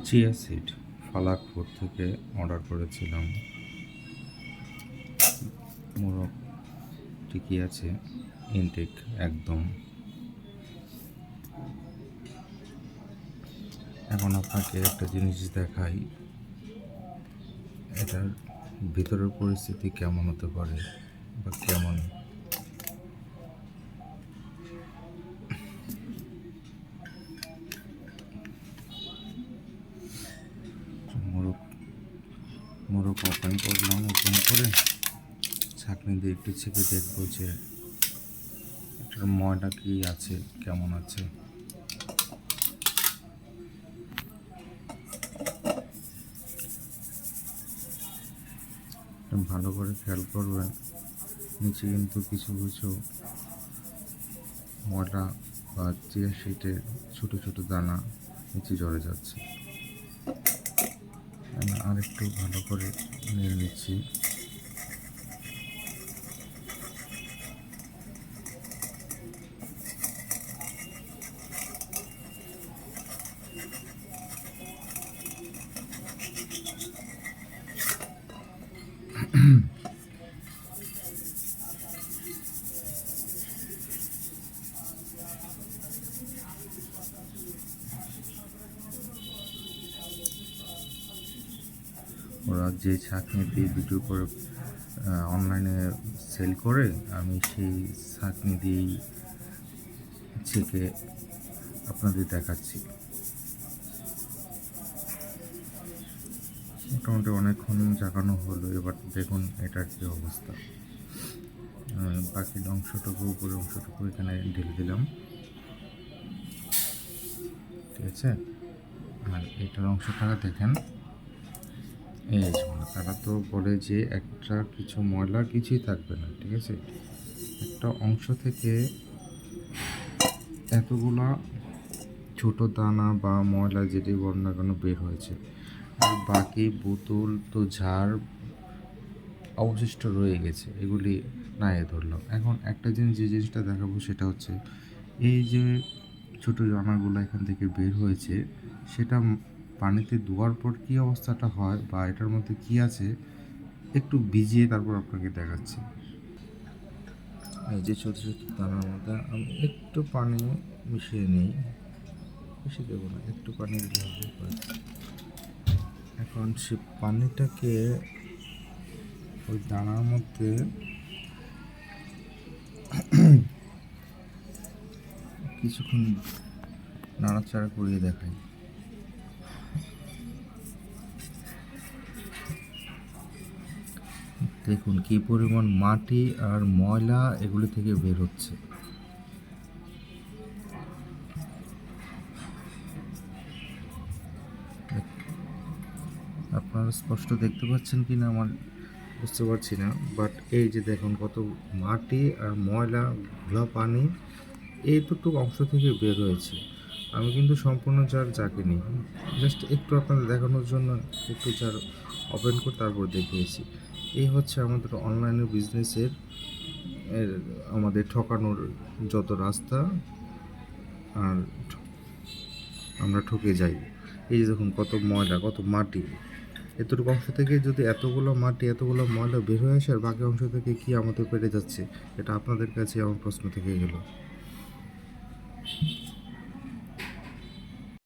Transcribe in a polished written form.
Chia seed ফালাক food থেকে order করেছিলাম। মোরগ ঠিকই আছে, ইনটেক একদম। এখন আপনাকে একটা জিনিস দেখাই, এটার ভিতরের পরিস্থিতি কেমন হতে পারে বা কেমন। মোরগ ওপেন করলাম, ওপেন করে ছাঁকনি দিয়ে একটু ছেঁকে দেখবো যে এটার ময়লা কি আছে, কেমন আছে। ভালো করে খেয়াল করবেন, নিচে কিন্তু কিছু কিছু ময়লা বা চিয়া সিডের ছোটো ছোটো দানা নিচে ঝরে যাচ্ছে। আমি আরেকটু ভালো করে নিয়ে নিচ্ছি। ওরা যে ছাঁকনি দিয়ে ভিডিও করে অনলাইনে সেল করে, আমি সেই ছাঁকনি দিয়েই ছেঁকে আপনাদের দেখাচ্ছি। মোটামুটি অনেকক্ষণ জাগানো হলো, এবার দেখুন এটার কী অবস্থা। বাকি অংশটুকু, উপরের অংশটুকু এখানে ঢেলে দিলাম, ঠিক আছে। আর এটার অংশটা দেখেন, এই তারা তো বলে যে একটা কিছু ময়লা কিছুই থাকবে না, ঠিক আছে। একটা অংশ থেকে এতগুলা ছোট দানা বা ময়লা যেটি বর্ণনা কেন বের হয়েছে, আর বাকি বোতল তো ঝাড় অবশিষ্ট রয়ে গেছে, এগুলি নাইয়ে ধরলাম। এখন একটা জিনিস, যে জিনিসটা দেখাবো সেটা হচ্ছে এই যে ছোটো দানাগুলো এখান থেকে বের হয়েছে, সেটা পানিতে ধোয়ার পর কী অবস্থাটা হয় বা এটার মধ্যে কী আছে একটু ভিজিয়ে তারপর আপনাকে দেখাচ্ছি। এই যে ছোটো ছোটো দানার মধ্যে আমি একটু পানি মিশিয়ে নিই, বেশি দেবো না, একটু পানি দিলে হবে। এখন সে পানিটাকে ওই দানার মধ্যে কিছুক্ষণ নাড়াচাড়া করিয়ে দেখাই। দেখুন কি পরিমাণ মাটি আর ময়লা এগুলি থেকে বের হচ্ছে। আপনারা স্পষ্ট দেখতে পাচ্ছেন কি না আমার বুঝতে পারছি না, বাট এই যে দেখুন কত মাটি আর ময়লা, ঘোলা পানি এইটুকু অংশ থেকে বের হয়েছে। আমি কিন্তু সম্পূর্ণ জার জাগিনি, জাস্ট একটু আপনাদের দেখানোর জন্য একটু জার ওপেন করে তারপর দেখিয়েছি। এই হচ্ছে আমাদের অনলাইনে বিজনেসের আমাদের ঠকানোর যত রাস্তা, আর আমরা ঠকে যাই। এই যে দেখুন কত ময়লা, কত মাটি, এতটুকু অংশ থেকে যদি এতগুলো মাটি, এতগুলো ময়লা বের হয়ে আসে, আর বাকি অংশ থেকে কি আমাদের পেরে যাচ্ছে, এটা আপনাদের কাছে আমার প্রশ্ন থেকে গেল।